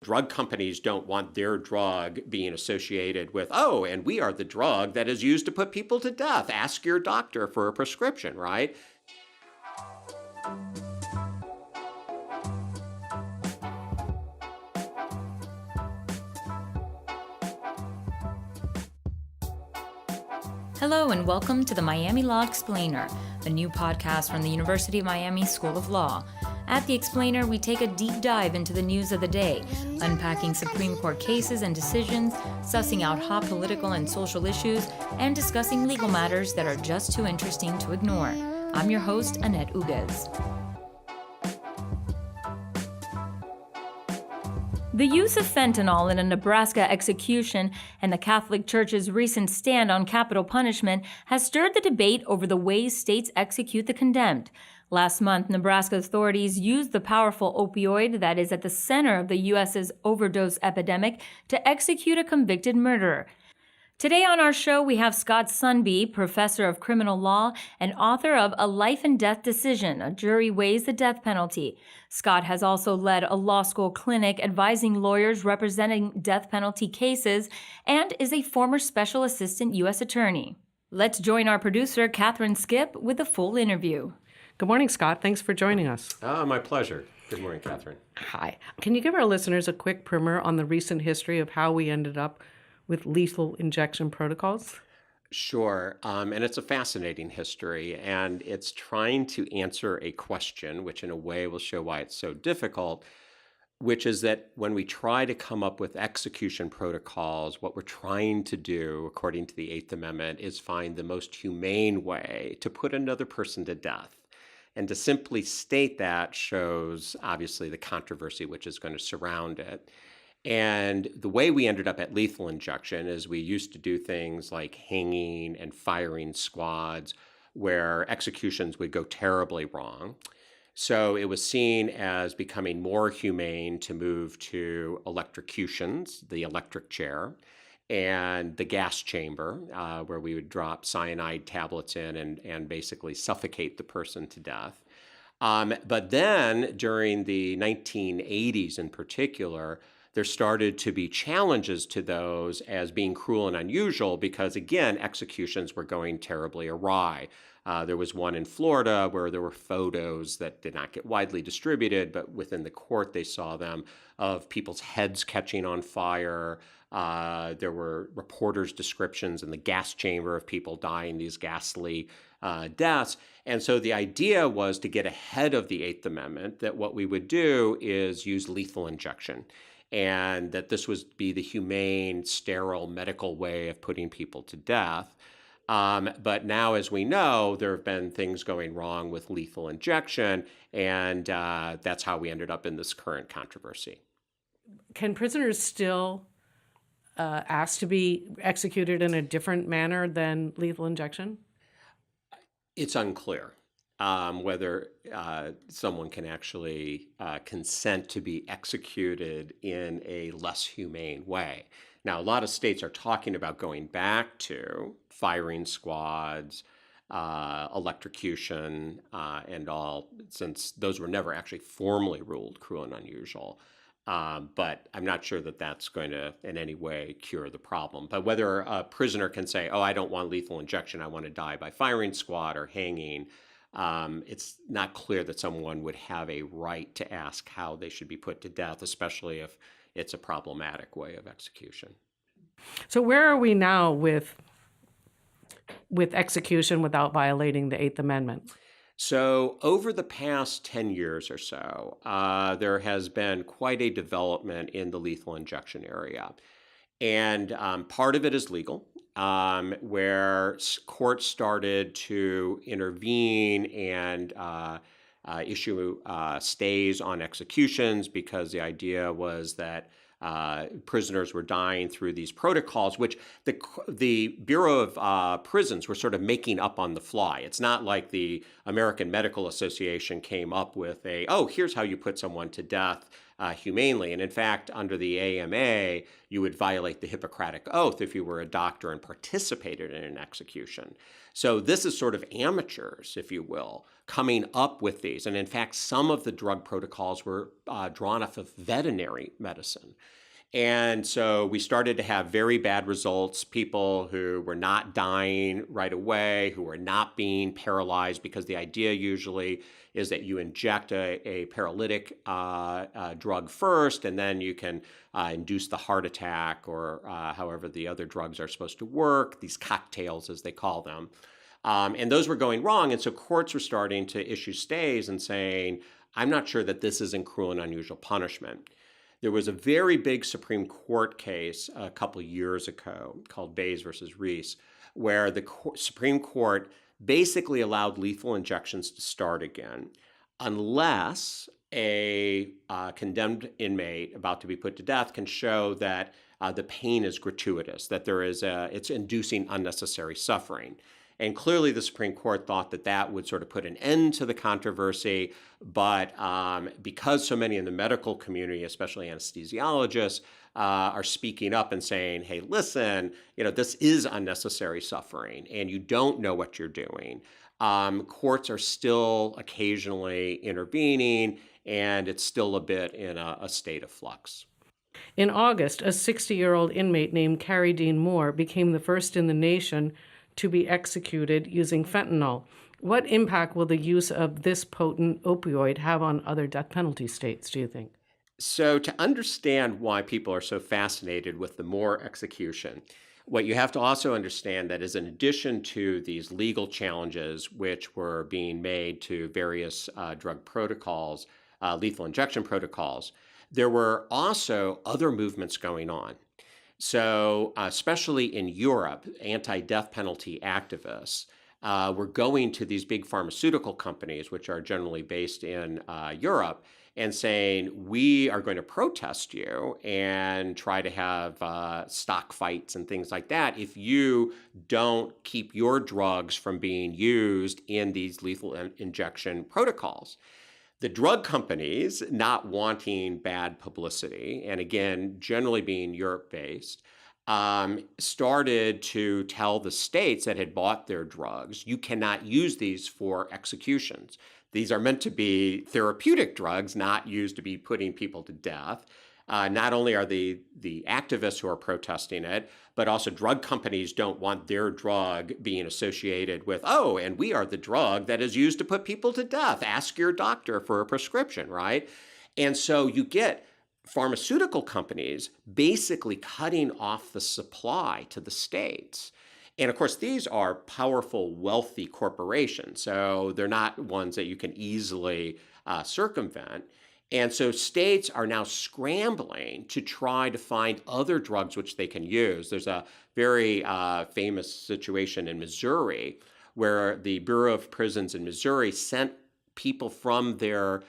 drug companies don't want their drug being associated with, oh, and we are the drug that is used to put people to death. Ask your doctor for a prescription, right? Hello and welcome to the Miami Law Explainer, a new podcast from the University of Miami School of Law. At The Explainer, we take a deep dive into the news of the day, unpacking Supreme Court cases and decisions, sussing out hot political and social issues, and discussing legal matters that are just too interesting to ignore. I'm your host, Annette Uguez. The use of fentanyl in a Nebraska execution and the Catholic Church's recent stand on capital punishment has stirred the debate over the ways states execute the condemned. Last month, Nebraska authorities used the powerful opioid that is at the center of the U.S.'s overdose epidemic to execute a convicted murderer. Today on our show, we have Scott Sundby, professor of criminal law and author of A Life and Death Decision, A Jury Weighs the Death Penalty. Scott has also led a law school clinic advising lawyers representing death penalty cases and is a former special assistant U.S. attorney. Let's join our producer, Catherine Skip, with a full interview. Good morning, Scott. Thanks for joining us. My pleasure. Good morning, Catherine. Hi. Can you give our listeners a quick primer on the recent history of how we ended up with lethal injection protocols? Sure. And it's a fascinating history, and it's trying to answer a question, which in a way will show why it's so difficult, which is that when we try to come up with execution protocols, what we're trying to do, according to the Eighth Amendment, is find the most humane way to put another person to death. And to simply state that shows, obviously, the controversy which is going to surround it. And the way we ended up at lethal injection is we used to do things like hanging and firing squads where executions would go terribly wrong. So it was seen as becoming more humane to move to electrocutions, the electric chair, and the gas chamber, where we would drop cyanide tablets in and basically suffocate the person to death. But then during the 1980s in particular, there started to be challenges to those as being cruel and unusual because, again, executions were going terribly awry. There was one in Florida where there were photos that did not get widely distributed, but within the court they saw them, of people's heads catching on fire. There were reporters' descriptions in the gas chamber of people dying these ghastly deaths. And so the idea was to get ahead of the Eighth Amendment, that what we would do is use lethal injection, and that this would be the humane, sterile, medical way of putting people to death. But now, as we know, there have been things going wrong with lethal injection, and that's how we ended up in this current controversy. Can prisoners still ask to be executed in a different manner than lethal injection? It's unclear whether someone can actually consent to be executed in a less humane way. Now, a lot of states are talking about going back to firing squads, electrocution, and all, since those were never actually formally ruled cruel and unusual. But I'm not sure that that's going to in any way cure the problem. But whether a prisoner can say, oh, I don't want lethal injection, I want to die by firing squad or hanging, it's not clear that someone would have a right to ask how they should be put to death, especially if it's a problematic way of execution. So where are we now with execution without violating the Eighth Amendment? So over the past 10 years or so, there has been quite a development in the lethal injection area. And part of it is legal, where courts started to intervene and issue stays on executions because the idea was that prisoners were dying through these protocols, which the Bureau of Prisons were sort of making up on the fly. It's not like the American Medical Association came up with here's how you put someone to death humanely. And in fact, under the AMA, you would violate the Hippocratic Oath if you were a doctor and participated in an execution. So this is sort of amateurs, if you will, coming up with these. And in fact, some of the drug protocols were drawn off of veterinary medicine. And so we started to have very bad results, people who were not dying right away, who were not being paralyzed, because the idea usually is that you inject a paralytic drug first, and then you can induce the heart attack, or however the other drugs are supposed to work, these cocktails as they call them. And those were going wrong. And so courts were starting to issue stays and saying, I'm not sure that this isn't cruel and unusual punishment. There was a very big Supreme Court case a couple of years ago called Bays versus Reese, where the Supreme Court basically allowed lethal injections to start again unless a condemned inmate about to be put to death can show that the pain is gratuitous, that it's inducing unnecessary suffering. And clearly the Supreme Court thought that that would sort of put an end to the controversy. But because so many in the medical community, especially anesthesiologists, are speaking up and saying, hey, listen, this is unnecessary suffering and you don't know what you're doing. Courts are still occasionally intervening, and it's still a bit in a state of flux. In August, a 60-year-old inmate named Carrie Dean Moore became the first in the nation to be executed using fentanyl. What impact will the use of this potent opioid have on other death penalty states, do you think? So to understand why people are so fascinated with the Moore execution, what you have to also understand that is in addition to these legal challenges which were being made to various drug protocols, lethal injection protocols, there were also other movements going on. So especially in Europe, anti-death penalty activists were going to these big pharmaceutical companies, which are generally based in Europe, and saying, we are going to protest you and try to have stock fights and things like that if you don't keep your drugs from being used in these lethal injection protocols. The drug companies, not wanting bad publicity, and again, generally being Europe-based, started to tell the states that had bought their drugs, you cannot use these for executions. These are meant to be therapeutic drugs, not used to be putting people to death. Not only are the activists who are protesting it, but also drug companies don't want their drug being associated with, oh, and we are the drug that is used to put people to death. Ask your doctor for a prescription, right? And so you get pharmaceutical companies basically cutting off the supply to the states. And of course, these are powerful, wealthy corporations. So they're not ones that you can easily circumvent. And so states are now scrambling to try to find other drugs which they can use. There's a very famous situation in Missouri where the Bureau of Prisons in Missouri sent people from their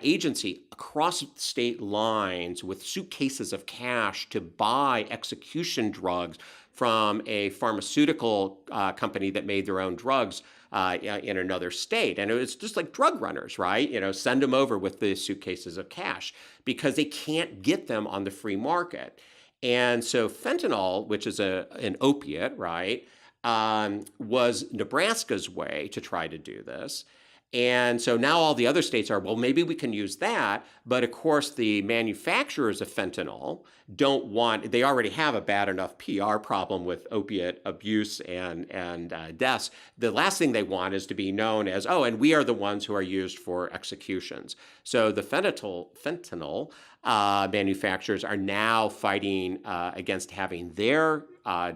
agency across state lines with suitcases of cash to buy execution drugs from a pharmaceutical company that made their own drugs in another state. And it was just like drug runners, right? Send them over with the suitcases of cash because they can't get them on the free market. And so fentanyl, which is an opiate, right, was Nebraska's way to try to do this. And so now all the other states are, well, maybe we can use that. But of course, the manufacturers of fentanyl they already have a bad enough PR problem with opiate abuse and deaths. The last thing they want is to be known as, oh, and we are the ones who are used for executions. So the fentanyl manufacturers are now fighting against having their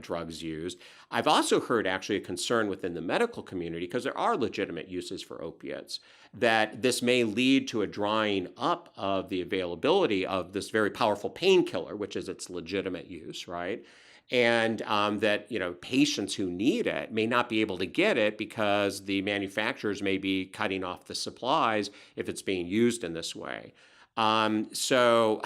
drugs used. I've also heard actually a concern within the medical community, because there are legitimate uses for opiates, that this may lead to a drying up of the availability of this very powerful painkiller, which is its legitimate use, right? And that patients who need it may not be able to get it because the manufacturers may be cutting off the supplies if it's being used in this way. So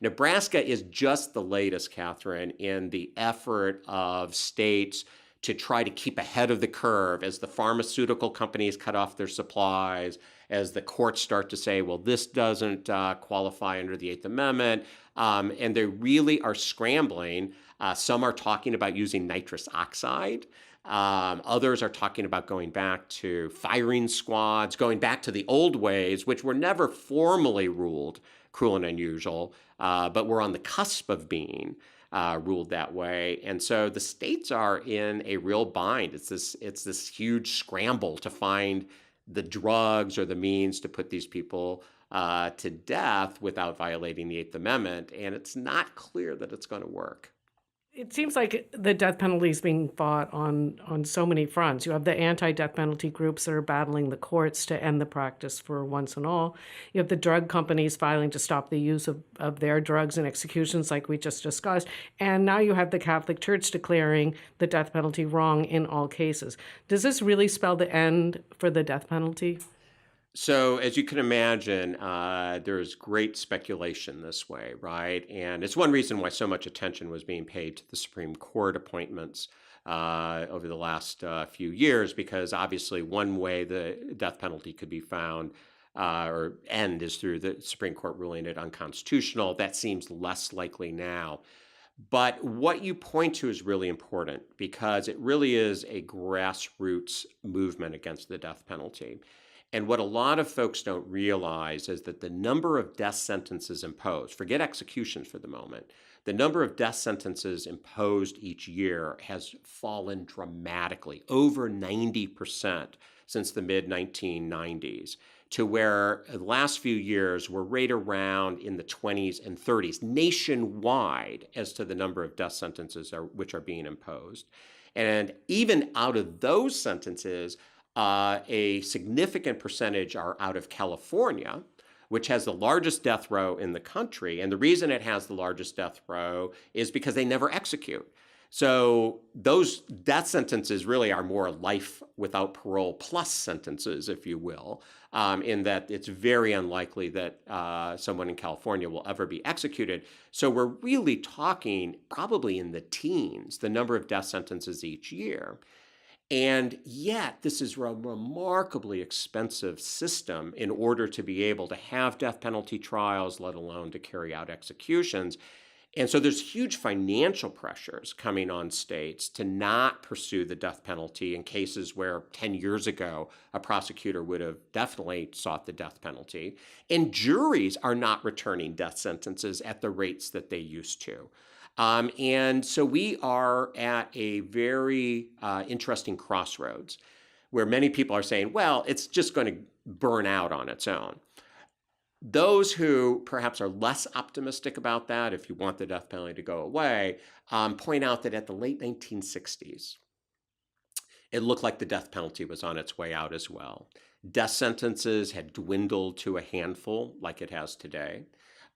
Nebraska is just the latest, Catherine, in the effort of states to try to keep ahead of the curve as the pharmaceutical companies cut off their supplies, as the courts start to say, well, this doesn't qualify under the Eighth Amendment. And they really are scrambling. Some are talking about using nitrous oxide. Others are talking about going back to firing squads, going back to the old ways, which were never formally ruled cruel and unusual, but were on the cusp of being ruled that way. And so the states are in a real bind. It's this huge scramble to find the drugs or the means to put these people to death without violating the Eighth Amendment. And it's not clear that it's going to work. It seems like the death penalty is being fought on so many fronts. You have the anti-death penalty groups that are battling the courts to end the practice for once and all. You have the drug companies filing to stop the use of their drugs in executions like we just discussed. And now you have the Catholic Church declaring the death penalty wrong in all cases. Does this really spell the end for the death penalty? So, as you can imagine, there's great speculation this way, right? And it's one reason why so much attention was being paid to the Supreme Court appointments over the last few years, because obviously one way the death penalty could be found or end is through the Supreme Court ruling it unconstitutional. That seems less likely now. But what you point to is really important because it really is a grassroots movement against the death penalty. And what a lot of folks don't realize is that the number of death sentences imposed, forget executions for the moment, the number of death sentences imposed each year has fallen dramatically, over 90% since the mid-1990s, to where the last few years we're right around in the 20s and 30s nationwide as to the number of death sentences which are being imposed. And even out of those sentences, a significant percentage are out of California, which has the largest death row in the country. And the reason it has the largest death row is because they never execute. So those death sentences really are more life without parole plus sentences, if you will, in that it's very unlikely that someone in California will ever be executed. So we're really talking probably in the teens, the number of death sentences each year. And yet, this is a remarkably expensive system in order to be able to have death penalty trials, let alone to carry out executions. And so there's huge financial pressures coming on states to not pursue the death penalty in cases where 10 years ago a prosecutor would have definitely sought the death penalty. And juries are not returning death sentences at the rates that they used to. And so we are at a very interesting crossroads where many people are saying, well, it's just going to burn out on its own. Those who perhaps are less optimistic about that, if you want the death penalty to go away, point out that at the late 1960s, it looked like the death penalty was on its way out as well. Death sentences had dwindled to a handful like it has today.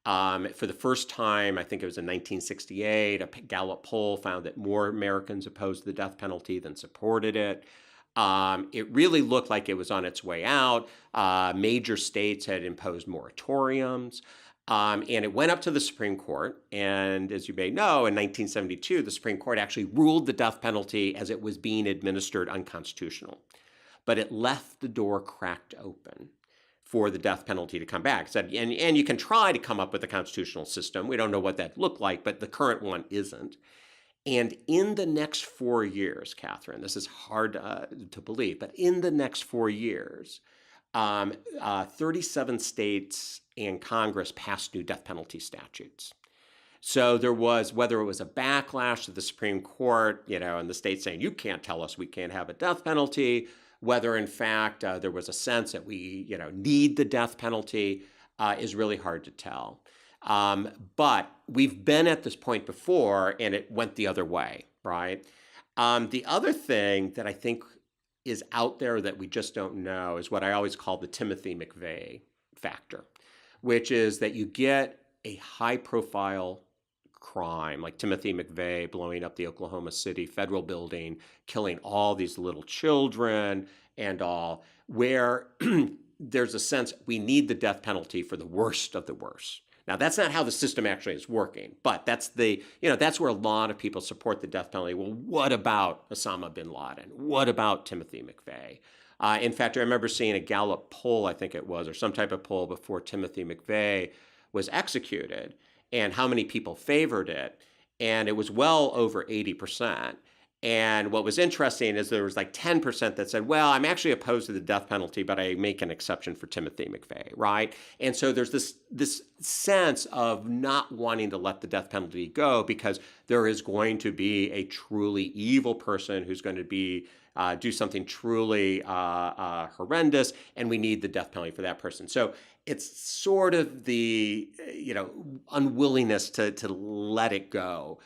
For the first time, I think it was in 1968, a Gallup poll found that more Americans opposed the death penalty than supported it. It really looked like it was on its way out. Major states had imposed moratoriums. And it went up to the Supreme Court. And as you may know, in 1972, the Supreme Court actually ruled the death penalty as it was being administered unconstitutional. But it left the door cracked open for the death penalty to come back. Said, and you can try to come up with a constitutional system. We don't know what that looked like, but the current one isn't. And in the next 4 years, Catherine, this is hard to believe, but in the next 4 years, 37 states and Congress passed new death penalty statutes. So there was, whether it was a backlash to the Supreme Court, and the states saying, you can't tell us we can't have a death penalty, whether in fact there was a sense that we need the death penalty is really hard to tell. But we've been at this point before and it went the other way, right? The other thing that I think is out there that we just don't know is what I always call the Timothy McVeigh factor, which is that you get a high-profile crime like Timothy McVeigh blowing up the Oklahoma City federal building, killing all these little children and all, where there's a sense we need the death penalty for the worst of the worst. Now, that's not how the system actually is working, but that's that's where a lot of people support the death penalty. Well, what about Osama bin Laden? What about Timothy McVeigh? In fact, I remember seeing a Gallup poll, I think it was, or some type of poll before Timothy McVeigh was executed, and how many people favored it. And it was well over 80%. And what was interesting is there was like 10% that said, well, I'm actually opposed to the death penalty, but I make an exception for Timothy McVeigh, right? And so there's this sense of not wanting to let the death penalty go because there is going to be a truly evil person who's going to be do something truly horrendous, and we need the death penalty for that person. So it's sort of the unwillingness to let it go,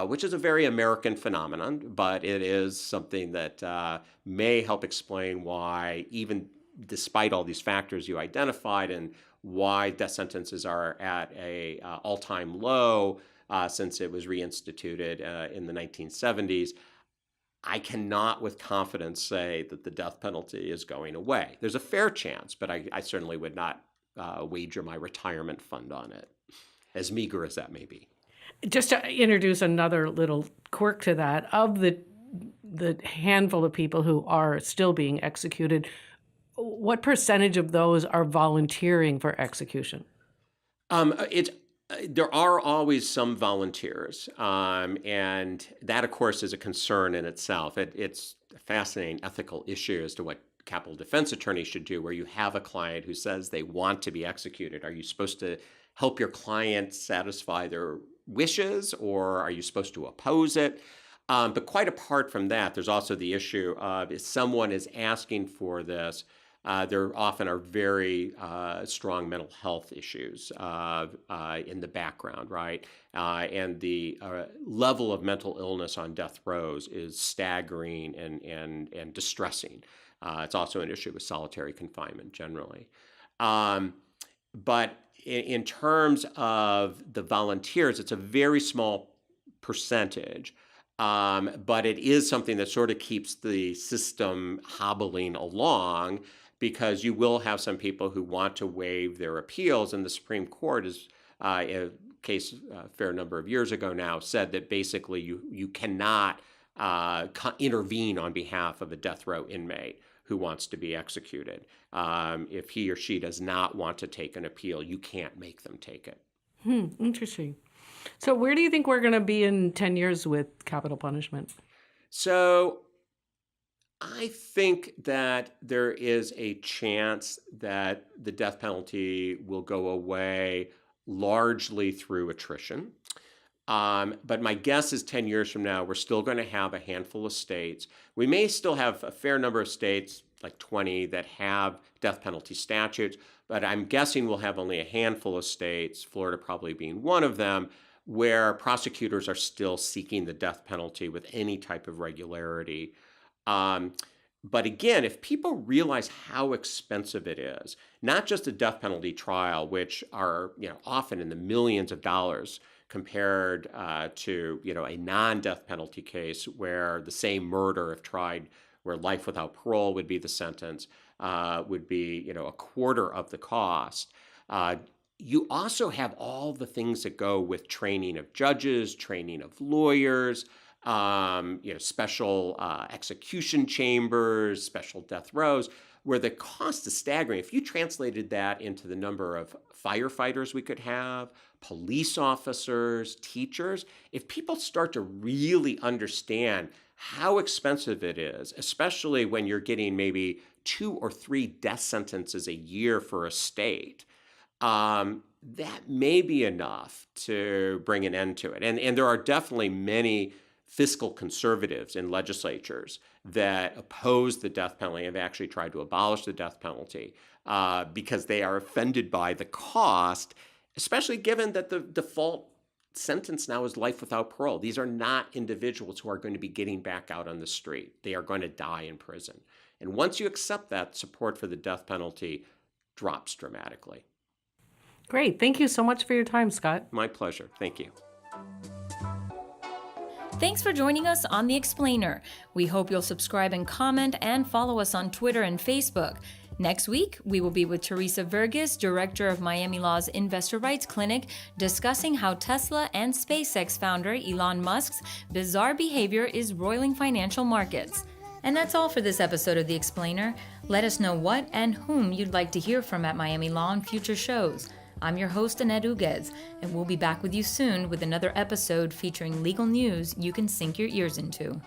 which is a very American phenomenon, but it is something that may help explain why, even despite all these factors you identified, and why death sentences are at a all-time low since it was reinstituted in the 1970s. I cannot with confidence say that the death penalty is going away. There's a fair chance, but I certainly would not wager my retirement fund on it, as meager as that may be. Just to introduce another little quirk to that, of the handful of people who are still being executed, what percentage of those are volunteering for execution? There are always some volunteers, and that, of course, is a concern in itself. It's a fascinating ethical issue as to what capital defense attorneys should do, where you have a client who says they want to be executed. Are you supposed to help your client satisfy their wishes, or are you supposed to oppose it? But quite apart from that, there's also the issue of if someone is asking for this, there often are very strong mental health issues in the background, right? And the level of mental illness on death rows is staggering and distressing. It's also an issue with solitary confinement generally. But in terms of the volunteers, it's a very small percentage. But it is something that sort of keeps the system hobbling along, because you will have some people who want to waive their appeals, and the Supreme Court is, in a case a fair number of years ago now, said that basically you cannot intervene on behalf of a death row inmate who wants to be executed. If he or she does not want to take an appeal, you can't make them take it. Interesting. So where do you think we're going to be in 10 years with capital punishment? So I think that there is a chance that the death penalty will go away largely through attrition. But my guess is 10 years from now, we're still going to have a handful of states. We may still have a fair number of states, like 20, that have death penalty statutes, but I'm guessing we'll have only a handful of states, Florida probably being one of them, where prosecutors are still seeking the death penalty with any type of regularity. But again, if people realize how expensive it is, not just a death penalty trial, which are often in the millions of dollars compared to a non-death penalty case where the same murder, if tried, where life without parole would be the sentence, would be a quarter of the cost. You also have all the things that go with training of judges, training of lawyers, special execution chambers, special death rows, where the cost is staggering. If you translated that into the number of firefighters we could have, police officers, teachers, if people start to really understand how expensive it is, especially when you're getting maybe 2 or 3 death sentences a year for a state, that may be enough to bring an end to it. And there are definitely many fiscal conservatives in legislatures that oppose the death penalty and have actually tried to abolish the death penalty because they are offended by the cost, especially given that the default sentence now is life without parole. These are not individuals who are going to be getting back out on the street. They are going to die in prison. And once you accept that, support for the death penalty drops dramatically. Great. Thank you so much for your time, Scott. My pleasure. Thank you. Thanks for joining us on The Explainer. We hope you'll subscribe and comment and follow us on Twitter and Facebook. Next week, we will be with Teresa Vergas, director of Miami Law's Investor Rights Clinic, discussing how Tesla and SpaceX founder Elon Musk's bizarre behavior is roiling financial markets. And that's all for this episode of The Explainer. Let us know what and whom you'd like to hear from at Miami Law in future shows. I'm your host, Annette Uguez, and we'll be back with you soon with another episode featuring legal news you can sink your ears into.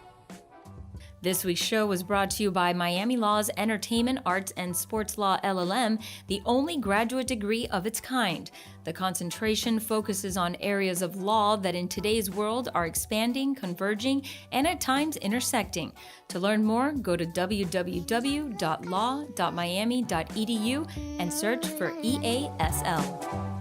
This week's show was brought to you by Miami Law's Entertainment, Arts, and Sports Law LLM, the only graduate degree of its kind. The concentration focuses on areas of law that in today's world are expanding, converging, and at times intersecting. To learn more, go to www.law.miami.edu and search for EASL.